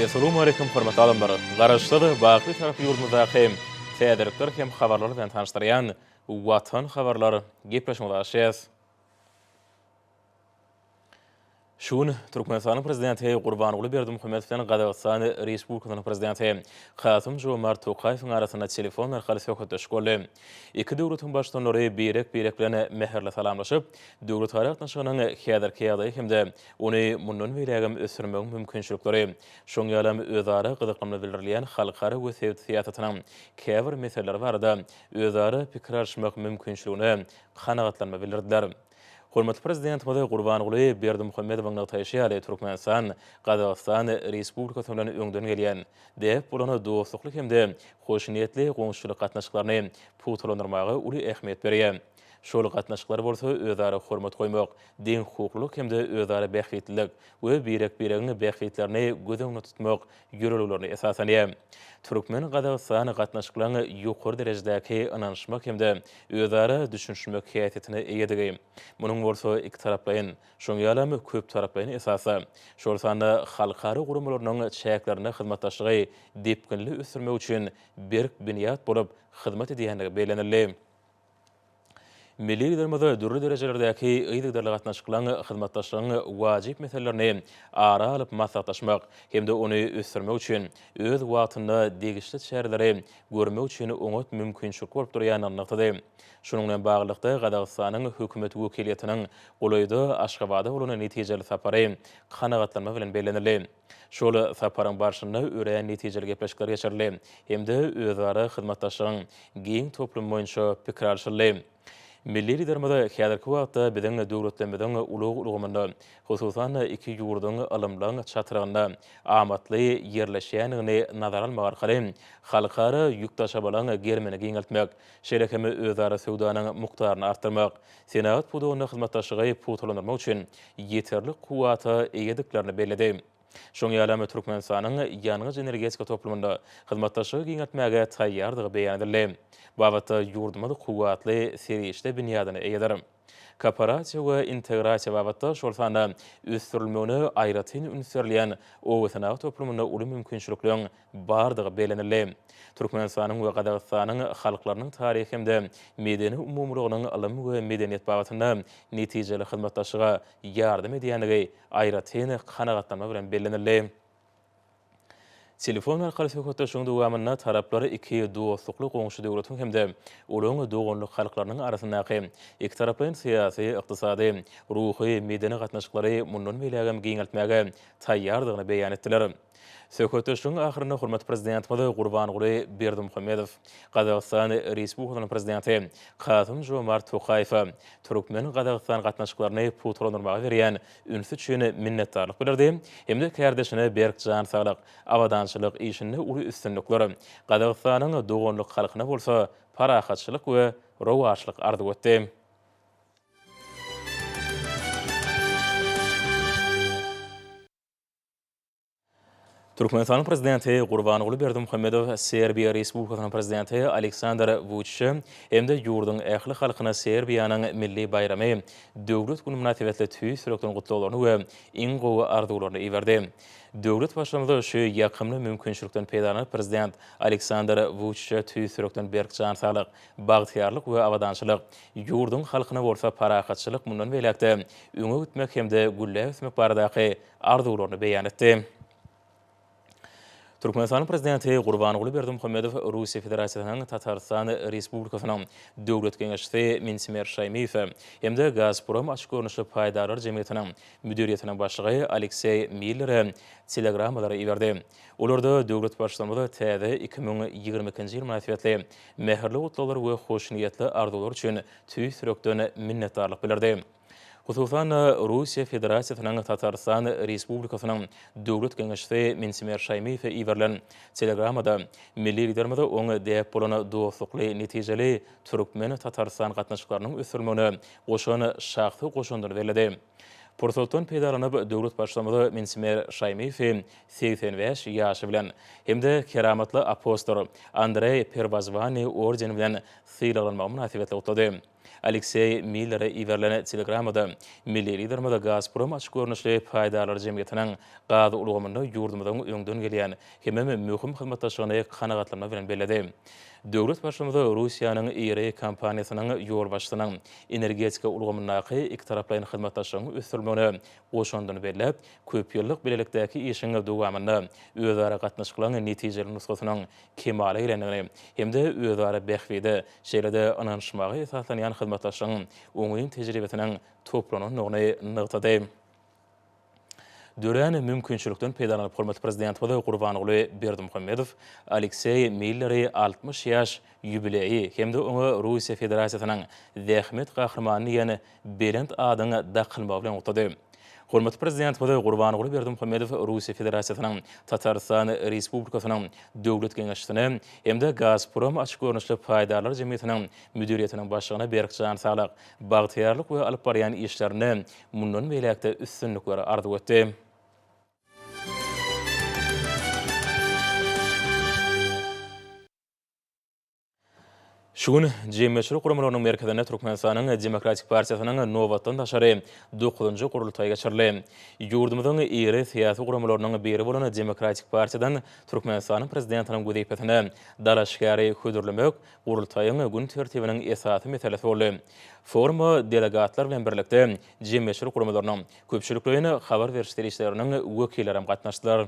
Assalamu alaikum hormatly adamlar. Garaşdyr bagly tarapy ýurdumyzda hem täzelikler hem habarlar bilen tanışdyrýan Watan habarlary gepleşmegde başlaýas. Şun Türkmenistanyň prezidenti Gurbanuly Berdimuhammedowyň Gazagystan Respublikasynyň prezidenti Kasym Jomart Tokaýewiň arasynda telefon arkaly söhbetleşik boldy. Iki döwletiň başdanlary birek bilen meherle salamlaşyp, döwlet aragynyň häzirki ýagdaýy hemde ony mundan belägem ösürmek mümkinçilikleri, şoň ýalam özara gyzyklymy bildirilýän halkara we siýasatynyň käbir meselleri barada özara pikir alşmak mümkinçiligine kanagatlanma bildirdiler. Hormatly prezidentimiz Gurbanuly Berdimuhammedowyň taýşýary Türkmenistan Gazagystan Respublikasynyň öňden gelýän dep bolany dostlukly hemde hoşniýetli goňşulyk gatnaşyklaryny putulandyrmagy uly ähmiýet berýär. Şol gatnaşyklar bolsa özara hormat goýmak, deň hukuklyk hemde özara bähwetlik we birek-biregiň bähwetlerini göz öňünde tutmak ýöreliglerini esasanýar. Türkmen Gazagystan gatnaşyklaryny ýokary derejedäki ynanşmak hemde özara düşünşmek häsiýetine eýedigi. Munyň bolsa iki taraplaýyn, şoň ýalam köp taraplaýyn esasy. Şol sanda halkara gurumlarynyň çäklerine hyzmatdaşlygy depkinli ösürmek üçin berk biniýat bolup hyzmat edýändigi beýlenildi. Milli liderimize dürli derejelerdäki ýygydarly gatnaşyklaryň hyzmatdaşlygyň wajyp meselelerini ara alyp maslahatlaşmak hemde ony ösürmek üçin öz wagtynda degişli çäreleri görmek üçin oňat mümkinçilik bolup durýanyny anlatdy. Şonuň bilen baglykda Gazagystanyň hökümet wekiliýetiniň Golaýda Aşgabada bolan netijeli sapary kanagatlanma bilen beýlenildi. Şol saparyň barşynda ören netijeli gepleşikler geçirildi hemde özara hyzmatdaşlygyň giň toplum boýunça pikir alşyldy. Milli liderimiz häzirki wagtda biziň döwletimiziň ulug-ulugymynda, hususan iki ýurduň alymlaryň çatyrygynda amatly ýerleşýänligini nazar almak arkaly halkara ýük taşabalan germeni giňeltmek, şerekemi özara söwdanyň mukdaryny artdyrmak, senat pudugyna hyzmatdaşlygy putulandyrmak üçin ýeterli kuwata eýediklerini bellädi. Şoň ýalam Türkmenistanyň ýanygy energetika toplumynda hyzmatdaşlygy giňeltmäge taýýardygy beýan edildi. Babatda ýurdumyz kuwatly serişde binýadyny eýeder. Kooperatsiýa we integrasiýa babatda şol sanda ösürilmegini aýratyn ünsürleýän owatana toplumyna uly mümkinçiliklerin bardygy beýlenildi. Türkmenistanyň we Gazagystanyň halklarynyň taryhy hemde medeni umumlygynyň alym we medeniýet babatynda netijeli hyzmatdaşlyga ýardym edýändigi aýratyn kanagatlanma bilen bellenildi. Telefon arkaly söhbetleşigiň dowamynda taraplary iki dostlukly goňşy döwletiň hemde olaň doganlyk halklarynyň arasyndaky iki taraplaryň syýasy, ykdysady, ruhy, medeni gatnaşyklary mundan belägem giňeltmäge taýýardygyny beýan etdiler. Söhbetleşigiň ahyrynda hormatly prezidentimiz Gurbanuly Berdimuhammedow, Gazagystan Respublikasynyň prezidenti Kasym Jomart Tokaýew Türkmen Gazagystan gatnaşyklaryny putulandyrmaga berýän ünsü üçin minnetdarlyk bildirdi. Hemde kärdeşine berk jan saglyk, awadançylyk işinde uly üstünlikler, Gazagystanyň doganlyk halkyna bolsa parahatçylyk we rowaçlyk arzuw etdi. Türkmenistanyň prezidenti Gurbanuly Berdimuhammedow Serbiýa Respublikasynyň prezidenti Aleksandr Vučić hemde ýurduň ähli halkyna Serbiýanyň milli bayramy döwlet güni münasibetli tüý sürekden gutlawlaryny we iň gowy arzuwlaryny iýerdi. Döwlet başlanyşy şu ýakymly mümkinçilikden peýdalanyp prezident Aleksandr Vučić tüý sürekden berk jan saglyk, bagtyarlyk we awadançylyk, ýurduň halkyna bolsa parahatçylyk mundan beläkde öňe gitmek hemde gülle ösmek baradaky arzuwlaryny beýan etdi. Türkmenistanyň prezidenti Gurbanuly Berdimuhammedow Russiýa Federasiýasynyň Tatarstan Respublikasynyň döwlet geňeşçisi Minsimer Şaýmyýew hemde Gazprom açyk görnüşli paýdarlar jemgyýetiniň müdiriýetiniň başlygy Aleksey Miller telegrammalary iberdi. Olarda döwlet başlanyşy täze 2022-nji ýyl münasibetli meherli gutlawlar we hoşniýetli arzuwlar üçin tüý sürekden minnetdarlyk bildirdi. Hususan Russiýa Federasiýasynyň Tatarstan Respublikasynyň döwlet geňeşçisi Minsimer Şaýmyýew iberlen telegramada milli liderimiz oňa däp bolan dostlukly netijeli Türkmen Tatarstan gatnaşyklarynyň ösürmegine goşan şahsy goşundyry berdi. Portolton peýdalanıp döwlet başçylygynda Mensimer Şaýmyň 85 ýaşy bilen hemde keramatly apostol Andrey Pervazvany ordeni bilen syýrlanmagy münasibetli otady. Aleksey Miller'e iwerlenen telegramada milli lidermada Gazprom açyk görnüşli paýdalar jemgyýetiniň gazy ulgamyny ýurdumyzyň öňden gelýän hemem möhüm hyzmatdaşlygyny kanagatlanma bilen bellädi. Döwlet başçylygynda Russiýanyň iri kompaniýasynyň ýol başçysynyň energetika ulgamyny iki taraplaryň hyzmatdaşlygyny ösdürmegine goşandyny bellep, köp ýyllyk bilelikdäki işiň dowamyny özara gatnaşyklaryň netijeli nusgasynyň kemale elenigini hemde özara bähwide şeýlede ananşmagy esaslanýan hyzmatdaşlygyň oňyň tejribesiniň toplanynyny nygtady. Dören mümkinçilikden peýdalanyp hormatly prezident bolýan Gurbanyňly Berdimuhammedow Aleksey Miller'i 60 ýaş ýübileýi hemde oňa Russiýa Federasiýasynyň zähmet gahrmanyny ýene Berend adyny daqylmagy bilen otady. Hormatly prezident bolýan Gurbanyňly Berdimuhammedow Russiýa Federasiýasynyň Tatarstan Respublikasynyň döwlet geňeşçisine hemde Gazprom açyk görnüşli paýdalar jemgyýetiniň müdiriýetiniň başlygyna berkjan saglyk, bagtyarlyk we alyp barýan işlerini mundan beýlekde üstünlikleri arzuw etdi. Şugun jemgyýetçilik guramalarynyň merkezinde Türkmenistanyň Demokratik Partiýasynyň Nowatdan daşary 9-njy gurultaý geçirildi. Ýurdumyzyň iri syýasy guramalarynyň biri bolan Demokratik Partiýadan Türkmenistanyň prezidentiniň gödäýpetine dalaşgary hödürlemek gurultaýyň gün tertibiniň esasy meselesi boldy. Forum delegatlar bilen birlikde jemgyýetçilik guramalarynyň köpçüliklerine habar berişleri işleriniň wekilleri gatnaşdylar.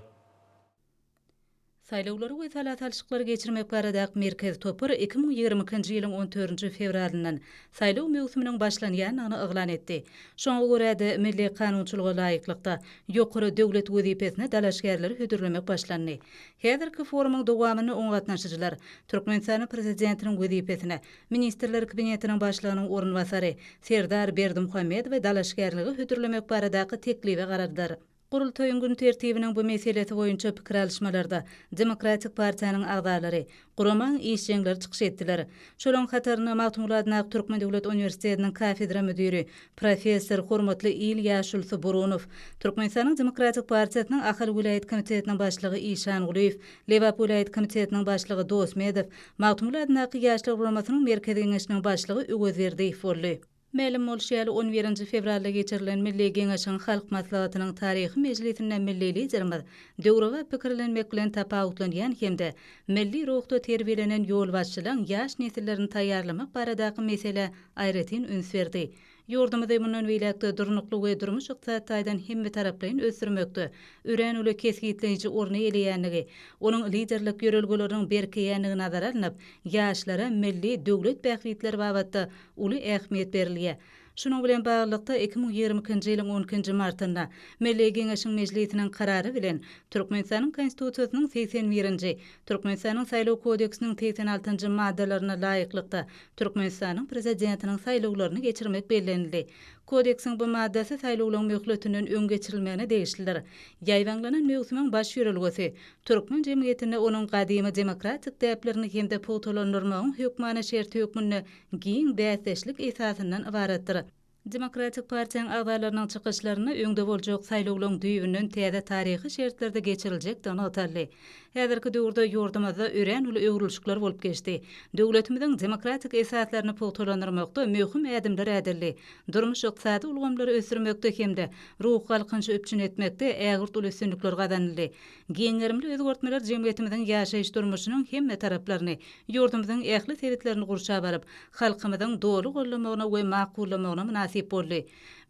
Saýlawlary we salat-alşyklar geçirmek baradak merkez topur 2022-nji ýylyň 14-nji fevralynyň saýlaw mewsumynyň başlanýanyny eglan etdi. Şoňa görä milli kanunçylyga laýyklykda ýokary döwlet wezipesine dalaşgärleri hödürlemek başlandy. Häzirki forumyň dowamyny oň gatnaşyjylar Türkmenistanyň prezidentiniň wezipesine ministrler kabinetiniň başlygynyň ornwasary Serdar Berdimuhammedow we dalaşgärligi hödürlemek baradaky teklibi garadylar. Gurultaýyň gün tertibiniň bu meselesi boýunça pikir alşmalarda Demokratik Partiýanyň agdalary guraman işçiler çykyş etdiler. Şolaň hataryna Magtumuladyň Türkmen Döwlet Uniwersitetiniň kafedra müdiri professor hormatly İlýas Burunow, Türkmenistanyň Demokratik Partiýasynyň Ahal Vilayet Komitetiniň başlygy İşan Guliýew, Lewap Vilayet Komitetiniň başlygy Dosmedow, Magtumuladyň ýaşlyk guramasynyň merkezi geňeşiniň başlygy Öwez Berdiýew boldy. Ma'lum bolşýaly 11-nji fevralda geçirilen Milli Geňeşiň Halk Maslahatynyň taryhy mejlisinden milli liderimiz döwrüge pikirlenmek bilen tapawutlanýan hemde milli ruhda terbiýelenen ýol başçylaryň ýaş nesillerini taýýarlamak baradaky mesele aýratyn üns berdi. Ýurdumyzda mundan beýlekde durnukly we durmuş ykdysadydan hemme taraplaryň ösdürmekde ören uly kesgitleýiji orny elýänligi, onuň liderlik ýörelgeleriniň berkeýänligi nazara alynıp, ýaşlara milli döwlet bähwitleri babatda uly ähmiýet berilýär. Şunun bilen baglykda 2022-nji ýylyň 12-nji martynda Milli Geňeşiň Mejlisiniň karary bilen Türkmenistanyň Konstitusiýasynyň 81-nji, Türkmenistanyň Saýlaw Kodeksiniň 86-njy maddalaryna laýyklykda Türkmenistanyň prezidentiniň saýlawlaryny geçirmek bellenildi. Kodeksiň bu maddasy saýlawlaryň möhletiniň öň geçirilmegine degişlidir. Ýaýwanlanan mewsumyň baş ýörelgesi Türkmen jemgyýetinde onuň gadymy demokratik däplerini hemde potolandyrmagyň hökmana şerti hökmüni giň bäsleşlik esasyndan ibaratdyr. Demokratik Partiýanyň agdalarynyň çykyşlaryna öňde boljak saýlawlaryň düýbünden täze taryhy şertlerde geçiriljek danatarly. Häzirki döwürde ýurdumyzda ören uly öwrülşikler bolup geçdi. Döwletimiziň demokratik esaslaryny pogtalandyrmakda möhüm ädimler ädildi. Durmuş ykdysady ulgamlary ösdürmekde hemde ruh halkynçy öpçün etmekde ägirt uly üstünlikler gazanyldy. Giňerimli özgertmeler jemgyýetimiziň ýaşaýyş durmuşynyň hemme taraplaryny, ýurdumyzyň ähli seretlerini gurşa baryp, halkymyzyň dogry gollamagyna we makullamagyna münasip boldy.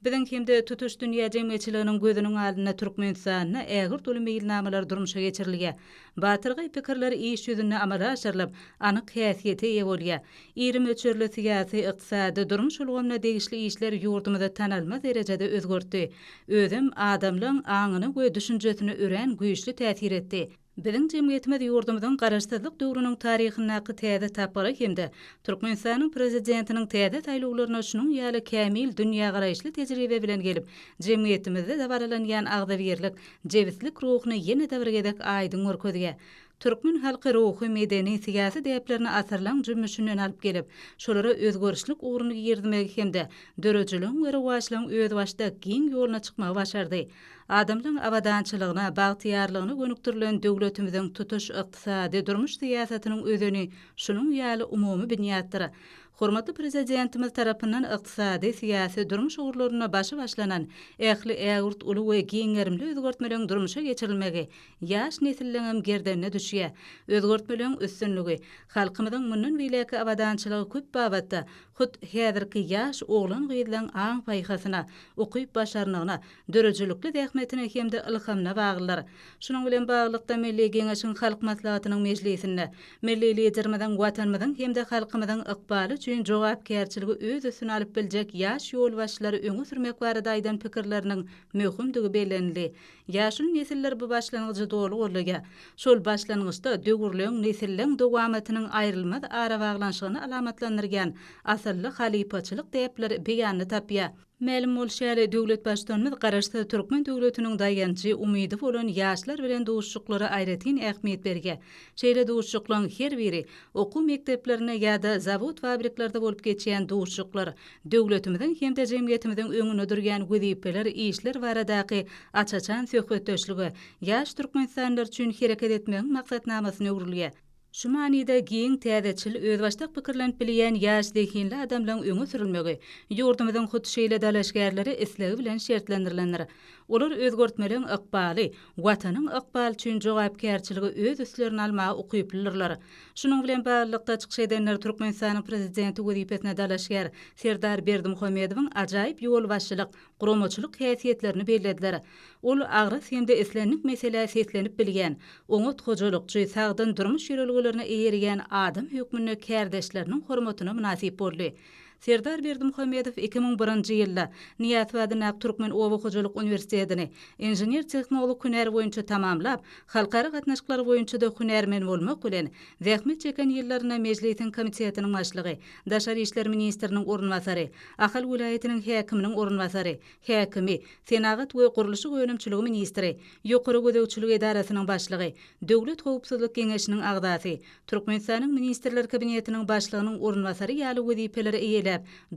Biziň hemde tutuş dünýä jemgyýetçiliginiň gözüniň aldyna Türkmenistanyna ägirt uly meýilnamalar durmuşa geçirilýär. Batyrgy pikirler iş ýüzünde amala aşyrylyp, anyk häsiýete ýa bolýar. Iri möçürli syýasy, ykdysady, durmuş ulgamna degişli işler ýurdumyzda tanalmaz derejede özgörtdi. Özüm adamlaryň aňyny we düşünjesini ören güýçli täsir etdi. Biziň jemgyýetimiz ýurdumyzyň garaşsyzlyk döwrüniň taryhyna täze tapary hemde Türkmenistanyň prezidentiniň täze saýlawlaryna şunuň ýaly kämil dünýä garaýşly tejribe bilen gelip, jemgyýetimizde de baralanýan agdabierlik, jebislik ruhuny ýene de bir gedek aýdyň görkezýär. Türkmen halky ruhy medeni siyasi däplerini asarlaň jümmüşinden alyp gelip, şolara özgörüşlik uğruny girdimegi hemde dörejiliň we rewaçlaryň öz başda giň ýoluna çykmagy başardy. Adamlaryň awadançylygyna, bagtyarlygyna gönükdirilen döwletimiziň tutuş ykdysady durmuş siýasatynyň özüni şunuň ýaly umumy binýatdyr. Hormatly prezidentimiz tarapyndan ykdysady siýasy durmuş uğurlaryna başlanan ähli ägurt uly we giňerimli özgörtmeleň durmuşa geçirilmegi ýaş nesilleňem gerdenine düşýär. Özgörtmeleň üstünlügi halkymyzyň mundan beýleki awadançylygy köp babatda hut häzirki ýaş oglan gyýylan aň paýhasyna, okuýup başarnygyna, dörejilikli zähmetine hemde ilhamna baglylar. Şunuň bilen baglykda Milli Geňeşiň Halk Maslahatynyň mejlisinde milli liderimiziň watanymyzyň hemde halkymyzyň ykbaly üçin jogapkärçiligi öz üstüne alyp biljek ýaş ýolbaşçylary öňe sürmek barada aýdan pikirleriniň möhümdigi bellenli. Ýaşyl nesiller bu başlanyjy dolu bolýar. Şol başlanyjda döwürleň nesilleň dowamatynyň aýrylmaz ara baglanşygyny alamatlandyrgan asylly halipaçylyk däpleri beýany tapýar. Ma'lum bolşaly döwlet başdanymyz garaşda Türkmen döwletiniň daýançy umydy bolan ýaşlar bilen dowuşçuklara aýratyn ähmiýet berge. Şeýle dowuşçuklaryň her biri okuw mekteplerine ýa-da zawod fabriklarda bolup geçýän dowuşçuklar döwletimiziň hem-de jemgyýetimiziň öňüne durýan wezipeler, işler baradaky açaçan söhbetdeşligi ýaş türkmenistandar üçin hereket etmegiň maksatnamasyna öwrülýär. Şu manida giň täzeçil öz başda pikirlenip bilýän ýaş dehinli adamlaryň öňe sürilmegi ýurdumyzyň hut şeýle dalaşgärleri islegi bilen şertlendirilenler. Olar özgörtmeleň ykbaly, watanyň ykbaly üçin jogapkärçiligi öz üstlerine almagy okuýupdyrlar. Şunuň bilen barlykda çykyş edenler Türkmenistanyň prezidenti wezipesine dalaşgär Serdar Berdimuhammedowyň ajaýyp ýolbaşçylyk, guramaçylyk häsiýetlerini bellädiler. Ol agras hemde islenlik meselesi eslenip bilýän, oňa hojalykçy, sagdan durmuş ýöreliglerine eýergen adam hökmüne kärdeşleriniň hormatyna münasip boldy. Serdar Berdimuhammedow 2001-nji ýylda Niýatwadyň Türkmen Owa Hojalyk Uniwersitetini inженер tehnolog hünär boýunça tamamlap, halkara gatnaşyklar boýunça da hünärmen bolmak bilen zähmet çeken ýyllaryna mejlisiň komitetiniň başlygy, Daşary işler ministriniň ornwasary, Ahal vilayetiniň häkiminiň ornwasary, häkimi, Senagat we Guruluşy Gönümçiligi ministri, Ýokary Gödekçilik edarasynyň başlygy, Döwlet Howpsuzlyk Geňeşiniň agdaty, Türkmenistanyň ministrler kabinetiniň başlygynyň ornwasary ýaly wezipeleri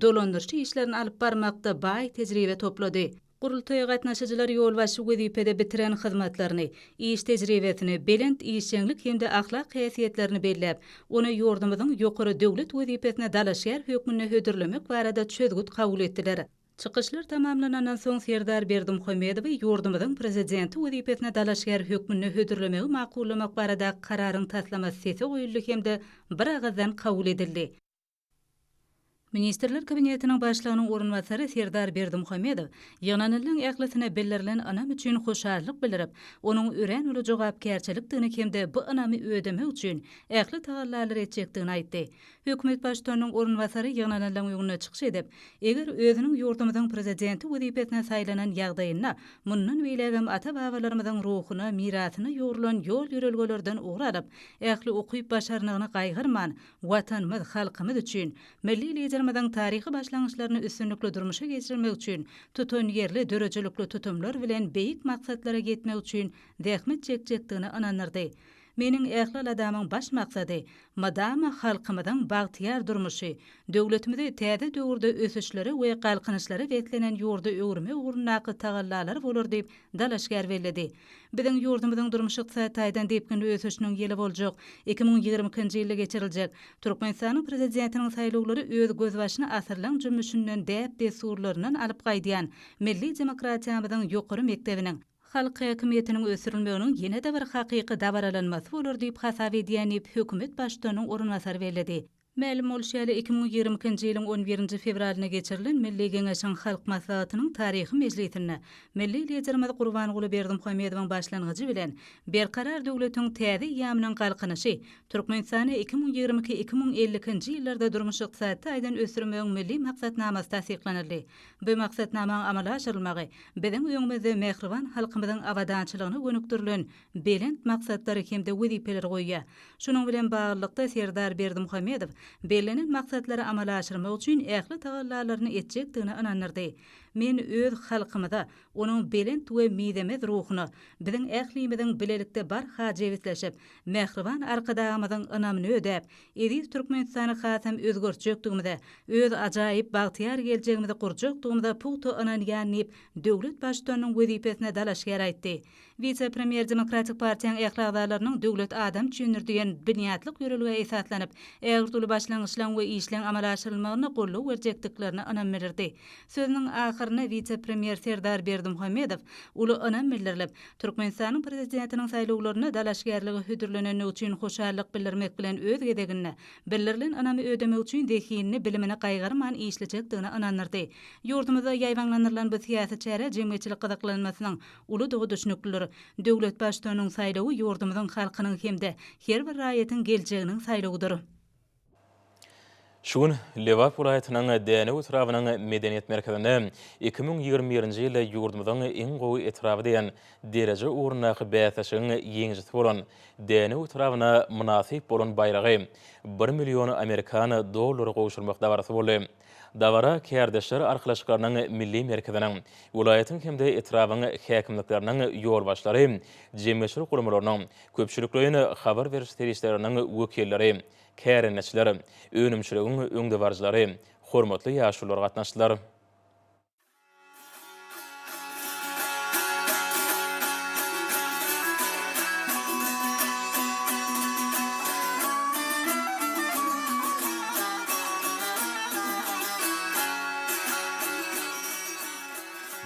dolandırıcı işlerini alıp barmakda baý tejribe toplady. Gurultaýa gatnaşyjylar ýolbaşy wezipede bitiren hyzmatlaryny, iş tejribesini, belent işçilik hemde ahlak häsiýetlerini belläp, ony ýurdumyzyň ýokary döwlet wezipesine dalaşýar hökmüne hödürlemek barada çözgüt kabul etdiler. Çykyşlar tamamlanandan soň Serdar Berdimuhammedow ýurdumyzyň prezidenti wezipesine dalaşýar hökmüne hödürlemegi makullamak barada kararyň taslamasy sesi goýuldy hemde bir agazdan kabul edildi. Ministrler kabinetiniň başlygynyň ornwasary Serdar Berdimuhammedow ýygnanylyň ählisine bellerilen anam üçin hoşarlyk bildirip, onuň ören uly jogapkärçilikdigini hemde bu anamy ödemek üçin ähli tagallar etjekdigini aýtdy. Hökümet başlygynyň ornwasary ýygnanylyň öňüne çykyş edip, eger özüniň ýurdumyzyň prezidenti wezipesine saýlanan ýagdaýynda mundan beýlegem ata-babalarymyzyň ruhuny, mirasyny ýorulan ýol ýörelgelerden uğradyp, ähli okuýup başarnygyny gaýgyrman, watanymyz, halkymyz üçin milli liderimiziň taryhy başlangyçlaryny üstünlikli durmuşa geçirmek üçin tutun ýerli dörejilikli tutumlar bilen beýik maksatlara gitmek üçin zähmet çekjekdigini ananyrdy. Meniň ählal adamyň baş maksady madama halkymyzyň bagtyar durmuşy, döwletimizi täze döwürde ösüşleri we galkanyşlary beklenen ýurda öwrüme uğrundaky tagallar bolar diýip dalaşgär belledi. Biziň ýurdumyzyň durmuşy taýdan diýipken ösüşiniň ýeli boljak 2022-nji ýylda geçiriljek. Türkmenistanyň prezidentiniň saýlawlary öz gözbaşyna asyrlaň jümmüşinden däp surlaryndan alyp gaýdýan milli demokratiýamyzyň ýokary mektebiniň halk häkimetiniň ösürilmeginiň ýene-de bir hakyky dabaralanmasy bolar diýip hasap edýän hökümet başlygynyň ornwasary bellädi. Ma'lum bolşaly 2022-nji ýylyň 11-nji fevralyna geçirilen Milli Geňeşiň Halk Maslahatynyň taryhy mejlisinde milli liderimiz Gurbanyň Berdimuhammedowyň başlangyjy bilen berkarar döwletiň täze ýamynyň galkanyşy Türkmenistany 2022-2050-nji ýyllarda durmuş ykdysaty aýdan ösürmegiň milli maksatnamasy tasdiklanyldy. Bu maksatnamaň amala aşyrylmagy biziň öňümizde mehriban halkymyzyň awadançylygyna gönükdirilen belent maksatlary hemde wezipeler goýýar. Şunuň bilen baglykda Serdar Berdimuhammedow belenen maksatlary amala aşyrmak üçin ähli tagallarlaryny etjekdigini ananyrdy. Men öz halkymyza Onun belent we midemez ruhuna, biziň ählimizin bilelikde bar hajewitleşip, mähriban arkadaşymyzyň ynamyny ödäp, Ediz Türkmenistany hasam özgörtjekdigimizde, öz ajaýyp bagtyar geljegimizi gurjakdigimizde puto ananýanyp, döwlet başçylarynyň wezipesine dalaş geraýtdy. Vice-premier Demokratik Partiýanyň ählakdarylarynyň döwlet adam düşündirdigen binýatlyk ýörelge esaslanyp, ägirtuli başlangyçlaryň we işleň amala aşyrylmagyna gollaw berjekdiklerini anam bildirdi. Sözüniň ahyryna vice-premier Serdar Berdimuhammedow uly anam bildirilip, Türkmenistanyň prezidentiniň saýlawlaryna dalaşgerligi hüdürleneni üçin hoşallyk bildirmek bilen öz gedegini, bildirilen anamy ödemek üçin dehinini bilimini gaýgarman işlejekdigini anandyrdy. Ýurdumyzda ýaýwanlandyrylan bu siýasat çäre jemgyýetçilik gyzyklanmasynyň uly dogy düşünükleri, döwlet başçylarynyň saýlawy ýurdumyzyň halkynyň hemde her bir raýatyň geljeginiň saýlawydyr. Şuň Lewap welaýatynyň Däne etrawynyň medeniýet merkezinde 2021-nji ýylda ýurdumyzyň iň gowy etrawy diýen dereje ugrundaky bäsişiň ýeňjisi bolan Däne etrawyna munasyp bolan bayragy 1 million Amerikan dollary goşulmak dabarasy boldy. Davara kärdeşler arkalaşyklarynyň milli merkeziniň, welaýatyň hemde etrawyň häkimlikleriniň ýolbaşlary, jemgyýetçilik gurumlarynyň, köpçüliklerini habar beriş terişleriniň wekilleri, kärençiler, önümçiligiň öňde barjylary, hormatly ýaşular gatnaşdylar.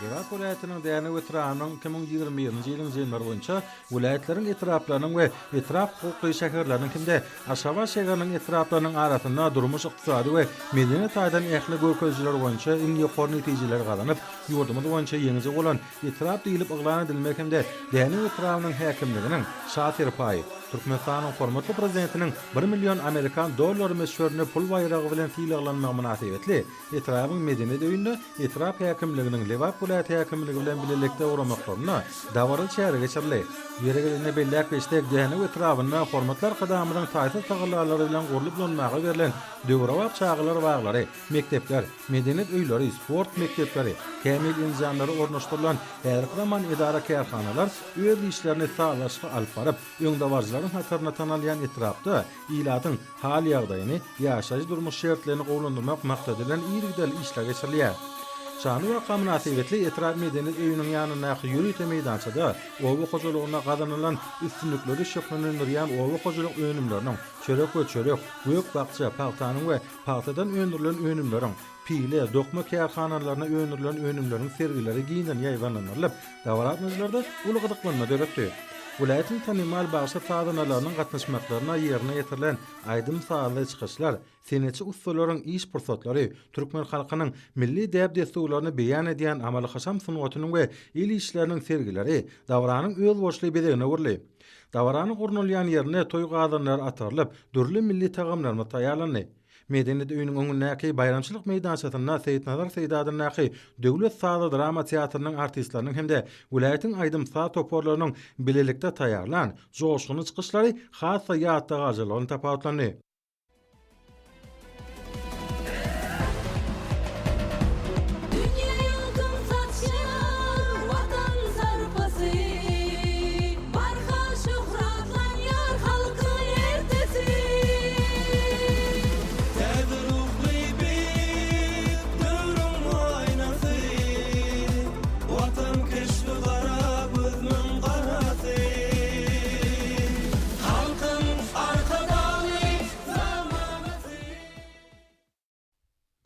Lewap welaýatynyň Däne etrawynyň 2021-nji ýylyň jenler boýunça welaýatleriň etraplarynyň we etrap hukuky şäherleriň kimde Aşgabat şäheriniň etraplarynyň arasynda durmuş ykdysady we medeniýet aýdan ähli görkezjiler boýunça iň ýokary netijeler gazanyp, ýurdumyz boýunça ýeňizi bolan etrap diýilip yglan edilmek hemde Däne etrawynyň häkimliginiň şatyr paýy Türkmenistanyň hormatly prezidentiniň 1 million Amerikan dollary meşhurny pul bayragy bilen tiýleglenmek münasibetli etrawyň medeniýet öýünde etrap häkimliginiň Lewap welaýaty häkimligi bilen bilelikde uramaklarına dawary çäre geçirli. Ýeregelinde bellek beştek Däne etrawyna hormatlar kadamynyň taýsy tagalary bilen gurulyp bolmagy berilen döwrawap çağlar baglary, mektepler, medeniýet öýleri, sport mektepleri, kämil inzamlary ornaşdyrylan her zaman idara kärhanalar öz işlerini sağlaşyk alyp baryp, öňde barjylaryň hatyryna tanalýan etrapda ilatyň hal ýagdaýyny, ýaşaýy durmuş şertlerini gowlandyrmak maksadylan ýerigdel işler geçirilýär. Şany we münasibetli etrap medeniýet öýüniň ýanyna ýürüýte meýdançada owa hojulugyna gazanylan üstünlikleri şöhrenlendirýän owa hojulyk önümleriniň çörek we çörek, büyük bakça, pahtanyň we pahtadan öndürilen önümleriň pile, dokma kärhanalaryna öndürilen önümleriň sergileri giýinden ýaýwanlandyrylyp, dawaratmyjlarda ulugydyklarına döretdi. Welaýatyň tanymal bagşy taýdanalarynyň gatnaşmaklaryna ýerine ýetirilen aýdym saýly çykyşlar, seneçi ustullaryň iş pursatlary, türkmen halkynyň milli däb desturlaryny beýan edýän amaly haşam sunuwatynyň we il işleriniň sergileri dawranyň öz boşly bedegine urly. Dawaranyň gurnulýan ýerine toý gadanlar atarlyp, dürli milli tagamlar taýýarlandy. Medeniýet öýüniň öňündäki bayramçylyk meýdançasyna Seýitnazar Seýdadynyň döwlet sahada drama teatrynyň artistlarynyň hemde welaýatyň aýdym sa toporlarynyň bilelikde taýýarlan joşguny çykyşlary hassa ýatda galyjylaryny tapatlandy.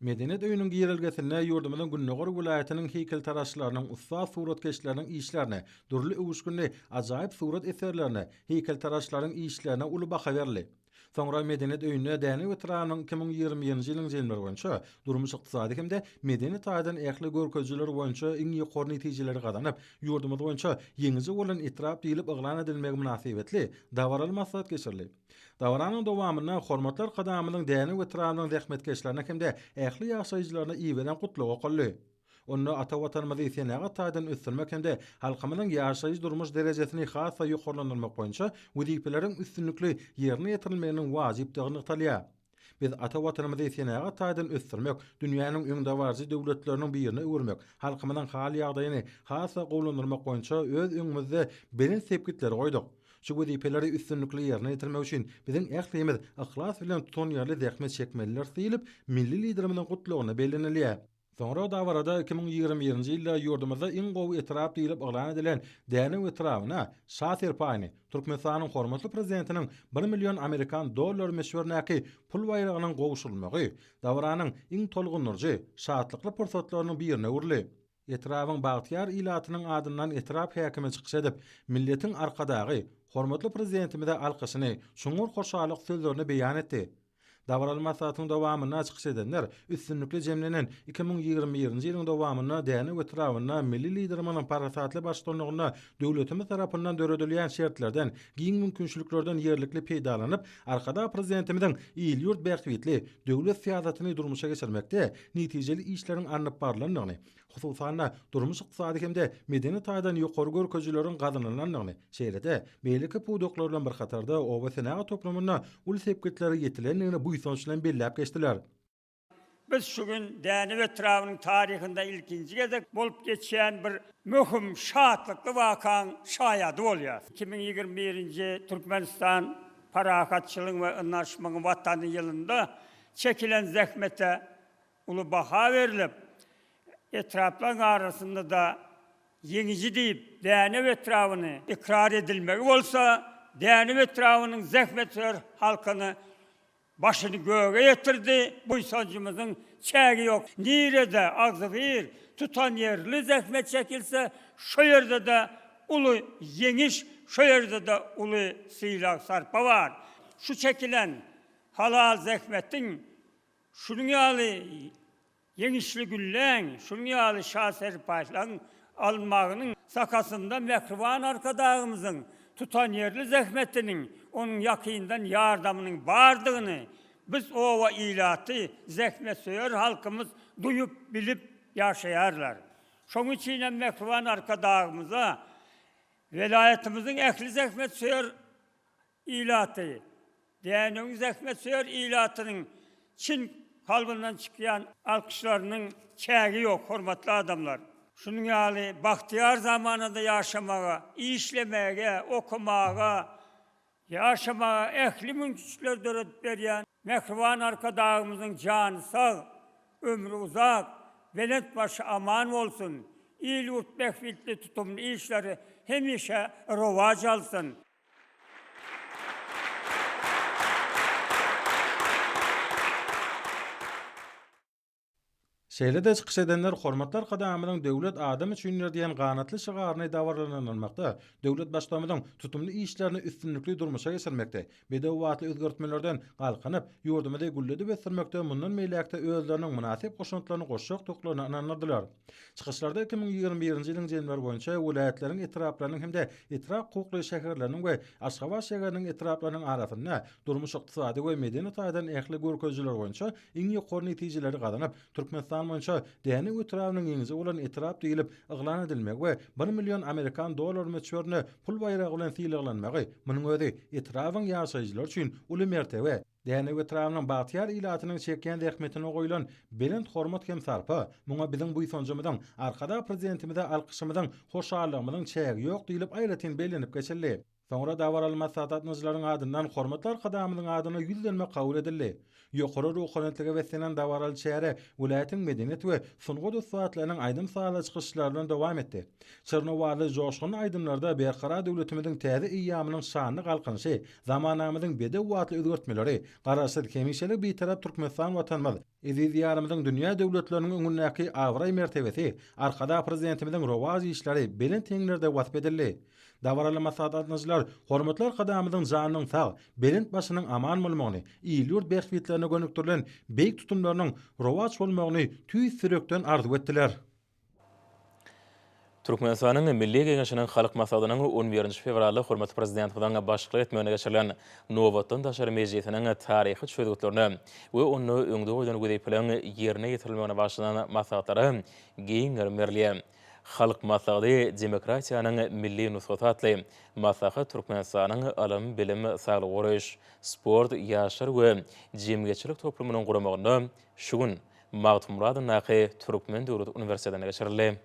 Medeniýet öýüniň giýerilgesinde ýurdumyzyň Günnögor welaýatynyň heýkeltaraşçylarynyň usta suratkeşleriniň işlerini, durly uguşgünli ajaýyp surat eserlerini, heýkeltaraşçylaryň işlerine uly baha berildi. Soňra medeniýet öýünde Däne etrawynyň 2020-nji ýylyň jenleri boýunça durmuş ykdysady hemde medeniýet aýdan ähli görkezjiler boýunça iň ýokary netijeleri gazanyp, ýurdumyz boýunça ýeňizi bolan etrap diýilip yglan edilmegi münasibetli dawaral maksat geçirildi. Dawaranyň dowamyna hormatlar kadamynyň Däne etrawynyň rehmetkeşlerine hemde ähli ýaşaýjylaryna iýbeden gutlugy golly. Onu ata watanymyzy ýa-da taýdan üstünmek hemde halkymyzyň ýaşaýyş durmuş derejesini hassa ýokarlandyrmak boýunça wezipeleriň üstünlikli ýerine ýetirilmeginiň wajypdygyny talýar. Biz ata watanymyzy senäge taýdan ösdürmek, dünýäniň öňde barjy döwletleriniň birine öwürmek, halkymyzyň hal ýagdaýyny hasa gowlandyrmak boýunça öz öňümizde belin sepgitleri goýduk. Şu wezipeleri üstünlikli ýerine ýetirmek üçin biziň ählimiz ihlas bilen tutan ýerli zähmet çekmeliler diýilip, milli liderimiziň gutlugyna belenilýär. Soňra dawarada 2021-nji ýylda ýurdumyzda iň gowy etirap diýilip oglan edilen däniň etrawyna Şatyr paýny Türkmenistanyň hormatly prezidentiniň 1 million Amerikan dollar meşhurnaky pul bayragynyň gowuşulmagy dawaranyň iň tolgunurjy şatlykly pursatlarynyň birine urly. Etrawyň bagtyar ilatynyň adyndan etrap häkimi çykyş edip, milletiň arkadagy hormatly prezidentimize alkyşyny, şuňur hoşalyk sözlerini beýan etdi. Dawaralma satyň dowamyna çykyş edenler üstünlikli jemlenen 2021-nji ýylyň dowamyna däne wetrawyna milli liderimiň parasatly başçylygyna döwletimiz tarapyndan döredilýän şertlerden, giň mümkinçiliklerden ýerlikli peýdalanyp, arkada prezidentimiziň ýyl-ýurt bähwitli döwlet siýasatyny durmuşa geçirmekde netijeli işleriň anyp barlandygyny, hususan durmuş ykdysady hemde medeni taýdan ýokary görkezleriň gazanylanyny şeýlede beýleki puwdoklar bilen bir hatarda oba senäge toplumyna ul sepgitleri ýetilendigini bu ýa belläp geçdiler. Biz şu gün däne wetrawynyň taryhynda ilkinji gezek bolup geçýän bir möhüm şatlykly wakaň şaýady bolýar. 2021-nji Türkmenistan parakatçylyk we ynnaşmagyň watany ýylynda çekilen zähmete uly baha berilip, etraplar arasında da yeňici diýip däne wetrawyny ikrar edilmegi bolsa, däne wetrawynyň zähmetler halkyny başını göğe getirdi. Bu insancımızın çägi yok. Nirede agzy bir tutan yerli zähmet çekilse, şu yerde de ulu yeňiş, şu yerde de ulu syýlak sarpa var. Şu çekilen halal zähmetin şunuň ýaly yeňişli güllen, şunuň ýaly şaser paýlaň almagynyň sakasynda mehriban arkadagymyzyň tutan yerli zähmetiniň onun yakyndan yardamynyň bardygyny biz owa ilaty zähmet söýer halkymyz duýup bilip ýaşaýarlar. Şoň üçin hem mehriban arkadagymyza velayetimiziň ähli zähmet söýer ilaty, däniň zähmet söýer ilatynyň çin kalbından çykýan alkyşlarynyň çägi ýok, hormatly adamlar. Şunun ýaly bahtiýar zamanynda ýaşamaga, işlemege, okumaga, ýaşamaga ähli mümkinçilikler döredip berýän mehriban arkadagymyzyň jany sag, ömrü uzak, belet başı aman bolsun. İl-ýurt bähwitli tutumly işleri hemişe rowaj alsyn. Şeýlede çykyş edenler hormatlar kadamynyň döwlet adam üçin diýen ganatly şygaryny dawarlanylmakda, döwlet başlamynyň tutumly işlerini üstünlikli durmuşa geçirmekde, bedewatly özgertmelerden galkanyp, ýurdumyzy gülledi besirmekde, mundan meýlekde özleriniň münasip goşuntlaryny goşjak toklaryny anandylar. Çykyşlarda 2021-nji ýylyň jenwer boýunça welaýatleriň etraplarynyň hemde etrap hukukly şäherleriniň we Aşgabat şäheriniň etraplarynyň arasynda durmuş ykdysady we medeni taýdan ähli görkezler boýunça iň ýokary netijeleri gazanyp, Türkmenistan boýunça däne wetrawynyň ýeňizi bolan etrap diýilip iglan edilmek we 1 million Amerikan dollar meçhurny pul bayragy bilen syýlaglanmagy munyň özi etrawyň ýaşaýjylar üçin uly mertebe. Däne wetrawynyň bagtyar ilatynyň çekýän zähmetine goýulan belent hormat hem sarpa, muňa biziň bu ýysanjymyzyň arkada prezidentimize alkyşymyzyň hoşallygymyzyň çägi ýok diýilip aýratyn belenip geçildi. Soňra dawaralma satatnyjylaryň adyndan hormatlar kadamynyň adyna ýüzlenme kabul edildi. Ýokary ruhanyetlige beslenen dawaral şähere welaýatyň medeniýet we sungu dostlarynyň aýdym sahada çykyşlaryny dowam etdi. Çernowaly joşgun aýdymlarda berqara döwletimiziň täze ýamynyň şanyny galkanyşy, zamanamyzyň bedewatly özgertmeleri, garaşsyz hemişelik bir tarap Türkmenistan watanymyz, eziz ýarymyzyň dünýä döwletleriniň öňündäki awray mertebesi, arkada prezidentimiziň rowaj işleri belen teňlerde wasp edildi. Dawaralma sadatnyjylar hormatlar kadamynyň janynyň sag, belent başynyň aman bolmagyny, ýyl-ýurt bähwitlerine gönüktirilen beýik tutumlarynyň rowaj bolmagyny tüý sürekden arzu etdiler. Türkmenistanyň Milli Geňeşiniň halk maslahatynyň 11-nji fevralda hormatly prezidentimiň başçylyk etmegine geçirilen Nowatdan daşary mejlisiniň taryhy çözgütlerini we onu öňde goýan wezipeleriniň ýerine ýetirilmegine başlanan maslahatlary giň merliýär. Halk maslagy demokratiýanyň milli nusratly maslahy Türkmenistanyň alam bilim, saglyk goraýyş, sport, ýaşar we jemgyýetçilik toplumynyň guramagyna şu gün Magtym Muradow Naky Türkmen Döwlet Uniwersitetine geçirildi.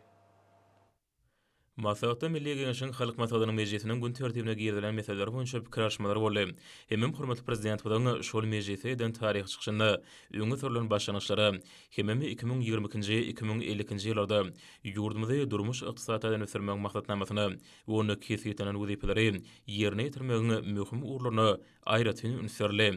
Maslahatda Milli Geňeşiň Halk Maslahatynyň mejlisiniň gün tertibine girdilen meseleler boýunça pikirleşmeler boldy. Hemem hormatly prezident bilen şol mejlise eden taryh çykyşynda öňe sürülen başlanyşlary hemem 2022-2050 ýyllarda ýurdumyzda durmuş ykdysadyny ösürmek maksatnamasyny we onu kesýetinen wezipleri ýerine ýetirmegiň möhüm urlaryny aýratyn ünsürli.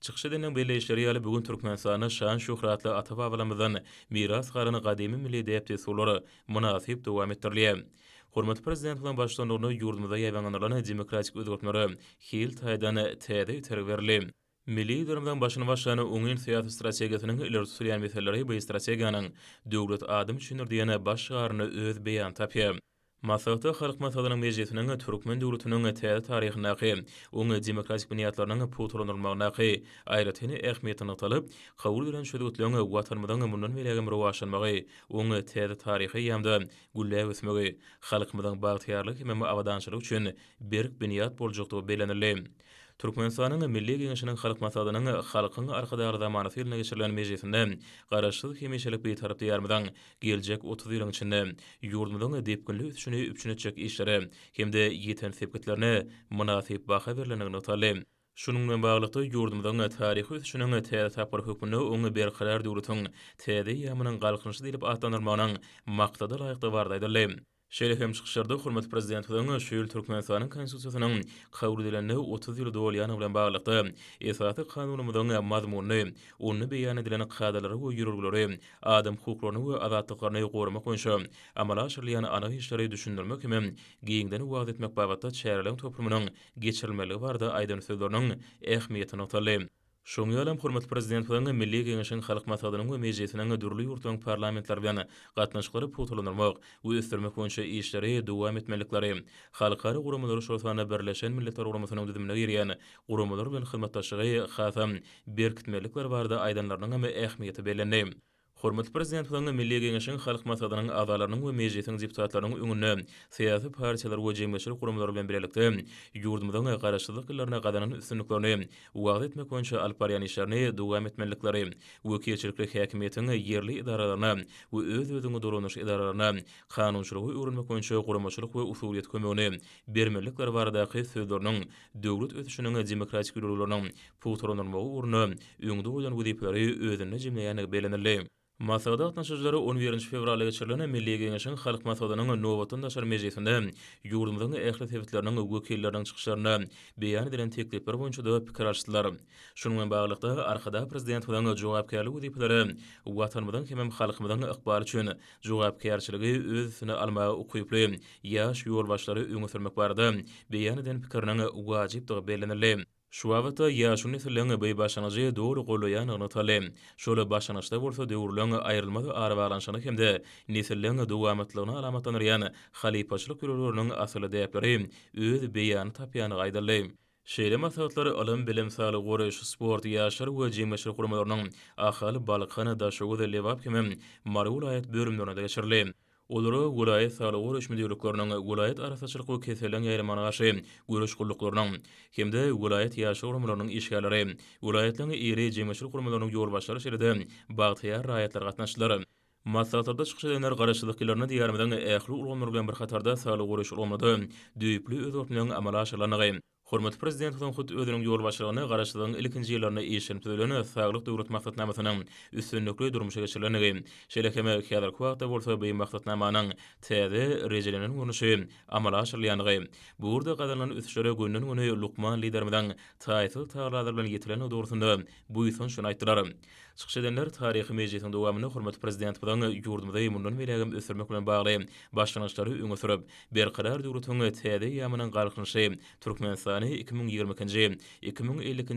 Çykyş edilen beýleşleri ýaly bugün Türkmenistanyň şan şöhratly ata-babalarymyzdan miras galyny gadymy milli depdi sulary munasyp dowam etdirilýär. Hormatly prezident bilen başlanyny ýurdumyzda ýaýlanlanan demokratik özgörtmelere hil taýdan täze ýetirip berildi. Milli durumdan başlany oňyn syýasy strategiýasynyň ileri sürýän meseleleri bu strategiýanyň döwlet adym üçin diýene baş garyny öz beýan tapýar. Maslahatda Halk Maslahatynyň mejlisiniň Türkmen döwletiniň täze taryhyny, oňy demokratik buniýatlarynyň putulanylmagyny, aýratyn ähmiýetini talyp, kabul edilen şöhretlerini watanymyzyň mundan beläge rowaşanmagy, oňy täze taryhy ýamda gülläp ösmegi, halkymyzyň bagtyarlyk hem awadançylyk üçin berk buniýat boljakdygy belenildi. Türkmenistanyň Milli Geňeşiniň Halk Maslahatynyň halkyň arkadaşly zamanysy ýylyna geçirilen mejlisinde garaşsyz hemişelik bir tarapda ýarmadan geljek 30 ýylyň içinde ýurdumyzyň depkinli üçüni üçünetjek işlere hemde ýeten sepketlerine munasyp baha berilendigini taly. Şunun bilen baglykda ýurdumyzyň taryhy üçüniň täze tapar hökmüne oňy berqarar döwletiň täze ýamynyň galkynşy diýip atlanyrmagynyň maksady laýykdy bardaýdylar. Şeýle hem çykyşlarda hormatly prezident bilen şeýle Türkmenistanyň konstitusiýasynyň kabul edilenine 30 ýyl dolýany bilen baglykda esasy kanunymyzyň mazmuny, onu beýan edilen kaydalary we ýürürleri, adam hukuklaryny we azatlyklaryny goramak boýunça amala aşyrylýan ana işleri düşündirmek hem giňden wagt etmek babatda çärelen toplumynyň geçirilmeligi barada aýdan sözleriniň ähmiýetini taly. Şoň ýalam hormatly prezident bilen Milli Geňeşiň Halk Maslahatynyň we mejlisiniň dürli ýurtlaryň parlamentler bilen gatnaşyklary putulanyrmak we ösdürmek boýunça işleri dowam etmelikleri, halkary guramalar şurasynda Birleşen Milletler Guramasynyň düzümine girýän guramalar bilen hyzmatdaşlygy hasam berkitmelikler barada aýdanlarynyň hem ähmiýeti bellendi. Hormatly prezident bilen Milli Geňeşiň Halk Maslahatynyň agalarynyň we mejlisiň deputatlarynyň öňünde syýasy partiýalar we jemgyýetçilik guramalary bilen birlikde ýurdumyzyň garaşsyzlyk ýyllaryna gadanyň üstünliklerini wagt etmek boýunça alyp barýan işlerini dowam etmelikleri, wekilçilikli häkimiýetiň ýerli idaralaryna we öz-özüne dolanyş idaralaryna kanunçylygy öwrenmek boýunça guramaçylyk we usuliýet kömegini bermelikleri baradaky sözleriniň döwlet ötüşiniň demokratik ýollarynyň putulanyrmagy urny öňde bolan wezipeleri özüne jemleýäni belenildi. Maslahat atnaşyjylary 11 fevralyda geçirilen Milli Geňeşiň Halk Maslahatynyň nowatyn daşar mejlisinde ýurdumyzyň ähli sebitleriniň wekilleriniň çykyşlaryna beýan edilen teklipler boýunça da pikir alşdylar. Şunun bilen baglykda arkada prezident bilen jogapkärlik wezipeleri watanymyzyň hem halkymyzyň ykbaly üçin jogapkärçiligi özüne almagy ukyply ýaş ýolbaşlary öňe sürmek barada beýan edilen pikiriniň wajypdygy belenildi. Şu wagtda ýaşy nesilliň beý başlanyjy dogry golaýanyny taly. Şol başlanyşda bolsa döwürleň aýrylmady ara baglanyşyny hemde nesilliň dowamytlygyny alamatlanýan halipaçylyk ýollarynyn asyly däpleri öz beýany tapýany gaýdaly. Şeýle maslahatlary alam bilim, saglyk goraýyş, sport, ýaşar we jemgyýetçilik guramalarynyň ahali balykyny daşawy lewap hem Mary vilayet bölümlerinde geçirildi. Olary vilayet saglyk goraýyş müdürlükleriniň vilayet arasaçylyk we keselen ýaýrymana garşy görüş gulluklarynyn hemde vilayet ýaşar guramalarynyň işgärleri, vilayetleriň iri jemgyýetçilik guramalarynyň ýolbaşçylary şeýle bagtyýar raýatlar gatnaşdylar. Maslahatlarda çykyş edenler garaşsyzlyk ýyllaryna diýermeden ähli ulgamlar bilen bir hatarda saglyk goraýyş ulamlady, düýpli özgörtmeleň amala aşyrylanygy. Hormatly prezident bilen hut özüniň ýolbaşçylygyny garaşsyzlygyň ilkinji ýyllaryna işlenip tölen saglyk döwlet maksatnamasynyň üstünlikli durmuşa geçirilenigi, şeýle hem häzirki wagtda bolsa bu maksatnamanyň täze rejelenen görnüşi amala aşyrylanygy. Bu urda gadanyň üstüşlere günden güne Lukman liderimiň taýsy taýlarlar bilen ýetilen dogrusynda bu ýson şunu aýtdylar. Çykyş edenler taryhy mejlisiň dowamyny hormatly prezident bilen ýurdumyzda mundan beläge ösürmek bilen bagly başlanyşlary öňe sürüp berqarar döwletiň täze ýamynyň galkynşy Türkmenistany 2020-2050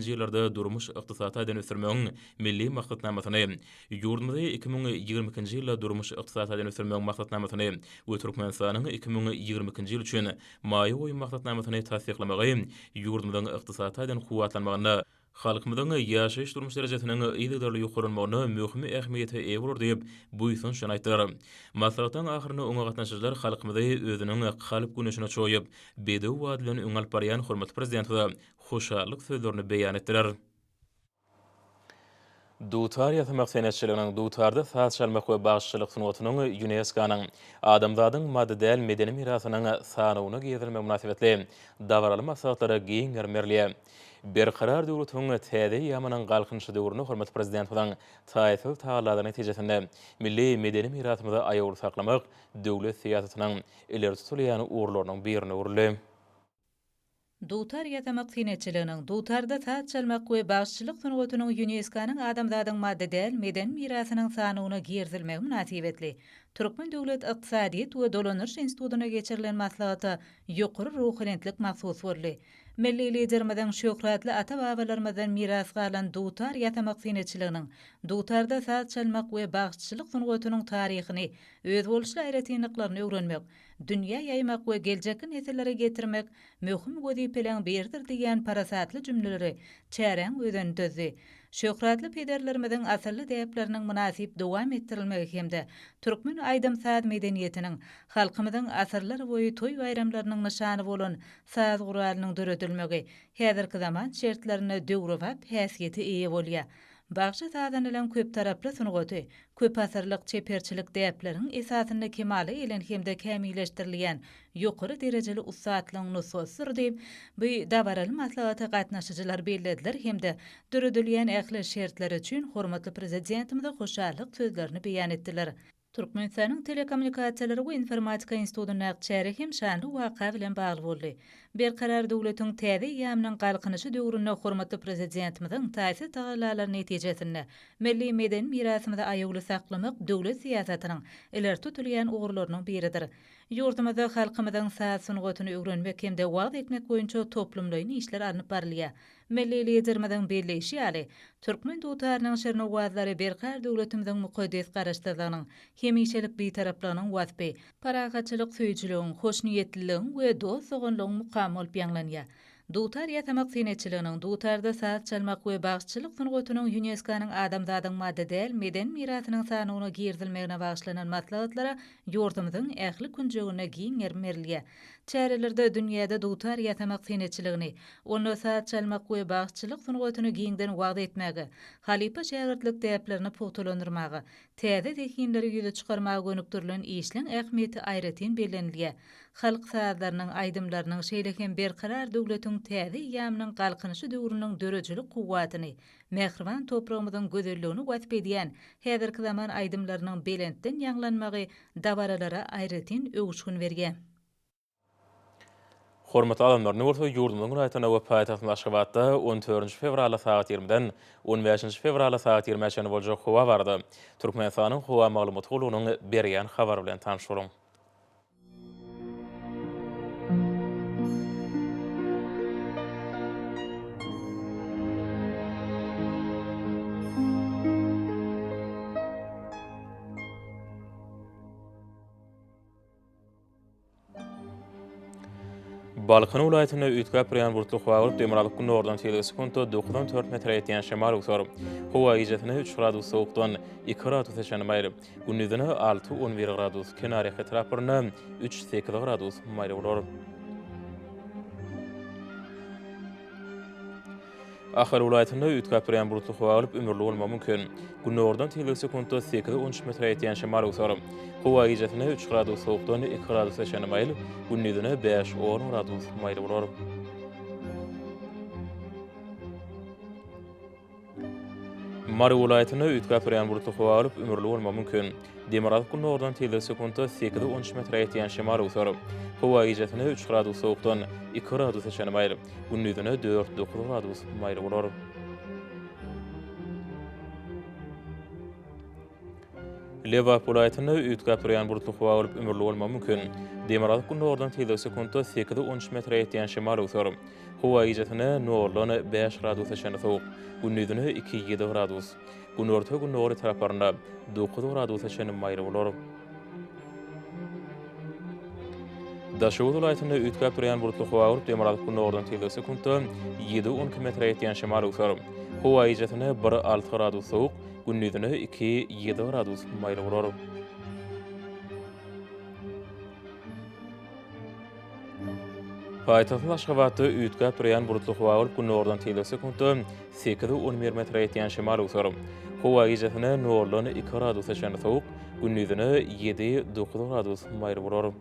ýyllarda durmuş ykdysady aýdan ösürmegiň milli maksatnamasyny, ýurdumyzda 2022 ýylda durmuş ykdysady aýdan ösürmegiň maksatnamasyny we Türkmenistanyň 2022 ýyl üçin maýy oýun maksatnamasyny tasdiklamagy ýurdumyzyň ykdysady aýdan kuwatlanmagyna Halkymyzyň ýaşaýyş durmuş derejesiniň ýygydarly ýokurlanmagyna möhüm ähmiýete eýe bolar diýip buýsun şonu aýtdylar. Maslahatyň ahyryna oňa gatnaşyjylar halkymyzy özüniň galyp güneşine çoýup, bedew wadilen öň alyp barýan hormatly prezidentine hoşarlyk sözlerini beýan etdiler. Dutar ýatamak senetçiliginiň dutarda saat çalmak we bagşçylyk sunuwatynyň UNESCO-nyň adamzadyň maddi däl medeni mirasynyň sanawyna gezilme münasibetli dawraly maslahatlary giň germerli. Berkarar döwletiň täze ýamanyň galkynşy döwrüne hormatly prezidentiň taýsyl taýlady netijesinde milli medeni mirasymyzy aýagy saklamak döwlet siýasatynyň ileri tutulýan uğurlarynyň birine uruly. Dutar ýatamak senetçiliginiň dutarda saat çalmak we bagşçylyk sunuwatynyň UNESCO-nyň adamzadyň maddi däl meden mirasynyň sanawyna gerzilmegi münasibetli. Türkmen Döwlet Ykdysadyýet we Dolanyş institutyna geçirilen maslahaty ýokary ruhanyetlik mahsus boldy. Milli liderimiziň şöhratly ata-babalarymyzdan miras galan dutar ýatamak senetçiliginiň dutarda saat çalmak we bagşçylyk sunuwatynyň taryhyny öz boluşly aýratynlyklaryny öwrenmek, dünýä ýaymak we geljekki nesillere getirmek möhüm wezipeleň biridir diýen parasatly jümleleri çäreň özen dözi. Şöhratly pederlerimiziň asylly däpleriniň münasip dowam etdirilmegi hemde türkmen aýdamsaz medeniýetiniň halkymyzyň asyrlar boýy toý bayramlarynyň nişany bolan saz guralynyň döredilmegi häzirki zaman şertlerine döwrewap häsiýeti eýe bolýar. Bagşy sazanylan köp taraply sunuwaty, köp asyrlyk çeperçilik däpleriniň esasyny kemaly elen hemde kämilleşdirilýän ýokary derejeli ustaatlygyň nususydyr diýip bu dawraly maslahata gatnaşyjylar bellädiler hemde döredilýän ähli şertler üçin hormatly prezidentimize hoşarlyk sözlerini beýan etdiler. Türkmenistanyň Telekommunikasiýalary we Informatika institutynyň näçäri hem şanly waka bilen bagly boldy. Berkarar döwletiň täze ýamynyň galkynşy döwrüne hormatly prezidentimiziň taýsy taýlalary netijesinde milli meden mirasymyzy aýagy saklamak döwlet siýasatynyň ileri tutulýan uğurlarynyň biridir. Ýurdumyzda halkymyzyň saat sunuwatyny öwrenmek hemde wagt etmek boýunça toplumlaryň işler alınıp barylýar. Milli liderimiziň belleşi ýaly Türkmen dutarynyň şernowazlary berkar döwletimiziň mukaddes garaşdyrlarynyň hemişelik beýtaraplarynyň wasby, paragaçylyk söýjüligiň, hoşniýetliligiň we dost ogunlygyň mukamy bolup ýanglanýar. Dutar ýatamak senetçiliginiň dutarda saat çalmak we bagşçylyk sunuwatynyň UNESCO-nyň adamzadyň maddi däl meden mirasynyň sanawyna gerzilmegine bagşlanan maslahatlara ýurdumyzyň ähli künjegine giň germerli. Çärelerde dünýäde dutar ýatamak senetçiligini, onu saat çalmak we bagşçylyk sunuwatyny giňden wagt etmegi, halipa şäherlik däplerini putulandyrmagy, täze tekinleri ýüze çykarmagy gönükdirilen işleň ähmiýeti aýratyn bellenilýär. Halk sazlarynyň aýdymlarynyň şeýlehem berkarar döwletiň täze ýamynyň galkynşy döwrüniň dörejilik kuwwatyny, mehriban toprağymyzyň gözelligini wasp edýän häzirki zaman aýdymlarynyň belentden ýanglanmagy dawaralara aýratyn öwüşgün berýär. Hormatly adamlar, näwürse ýurdumyň raýatyna we paýtagtyň Aşgabatda 14 fevral saat 20-den 15 fevral saat 20-çe boljak howa bardy. Türkmenistanyň howa maglumat gulunyň berýän habar bilen tanşyryň. Balkan vilayatyna Ütkap ýan burtly howa bolup demiralik gün ordan tele sekunda 94 metr ýetýän şemal uçar. Howa ijetine 3 gradus sowukdan 2 gradus seçen maýly. Gündüzine 6-11 gradus, kenary etraplaryna 3-8 gradus maýly bolar. Ahar vilayatyna Ütkap ýan burtly howa bolup ömürli bolmagy mümkin. Gün ordan tele sekunda 8-13 metr ýetýän şemal uçar. Howa ijetine 3 gradus sowukdan 2 gradus seçen maýly. Gündüzine 5-10 gradus maýly bolar. Mary vilayatyna Ütkap ýan burtly howa bolup ömürli bolmagy mümkin. Demiralik gün ordan tele sekunda 8-13 metr ýetýän şemal uçar. Howa ijetine 3 gradus sowukdan 2 gradus seçen maýly. Gündüzine 4-9 gradus maýly bolar. Lewap vilayatyna Ütkap ýan burtly howa bolup ömürli bolmagy mümkin. Demiralik gün ordan tele sekunda 8-13 metr ýetýän şemal uçar. Howa ijetine norlan 5 gradus seçen sowuk. Gündüzine 2-7 gradus. Gün orta gün ora taraparynda 9 gradus seçen maýly bolar. Daşoğuz ulaytynda ütgäp duran bulutly howa urup demalyk gün ordan telde sekundda 7-10 km ýetýän şemal uçar. Howa ijatyny 1-6 gradus sowuk, gündüzüne 2-7 gradus maýly bolar. Paýtagtyň Aşgabatda ütgäp duran bulutly howa urup gün ordan telde sekundda 8-10 km ýetýän şemal uçar. Howa ijatyny 0-2 gradus şeňle sowuk, gündüzüne 7-9 gradus maýly bolar.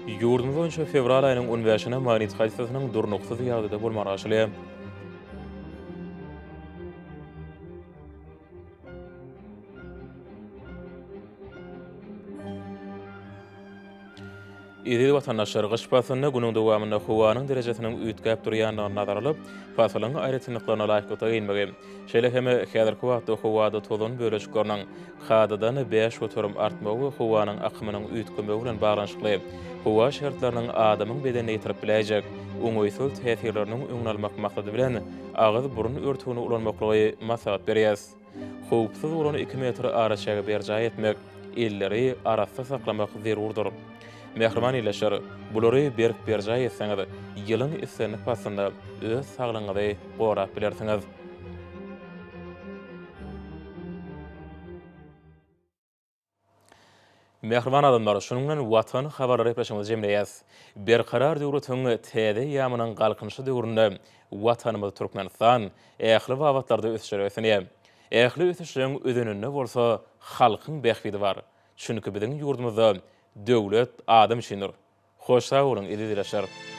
Ýurdumyz boýunça fevral aýynyň 15-ine magnit haýsatynyň durnuksyz ýagdaýda bolmary aşylýar. Ýa-da watandaşlar gyş pasyny günüň dowamynda howanyň derejesiniň ütgäp durýanyna nazar alyp, pasylaryň aýratynlyklaryna laýyk gynmagi. Şeýle hem häzirki wagtda howada tozan bölejikleriniň hadadan 5 götürüm artmagy howanyň akymynyň ütgeme bilen baglanyşykly. Howa şertleriniň adamyň bedenine ýetirip biläjek, oňoýsuz täsirleriniň öňüne almak maksady bilen agyz burun örtügini ulanmaklygy maslahat berýär. Howpsuz ulan 2 metr araçaga berjaý etmek, elleri arasda saklamak zerurdur. Mehriman ileşer, bulary berk berjaý etseňiz, ýylyň islerini pasynda öz saglygyňyzy gorap bilersiňiz. Mehriman adamlar, şunun bilen watan habarlary ýetirýäňiz jemleýäs. Berkarar döwretiň täze ýamynyň galkynşy döwründe watanymyz Türkmenistan ähli wagtlarda ösüşýär. Ähli ösüşiň ödününde bolsa halkyň bähbidi bar. Çünki biziň ýurdumyzda döwlet adam üçindir. Hoş sag bolun, edileşer.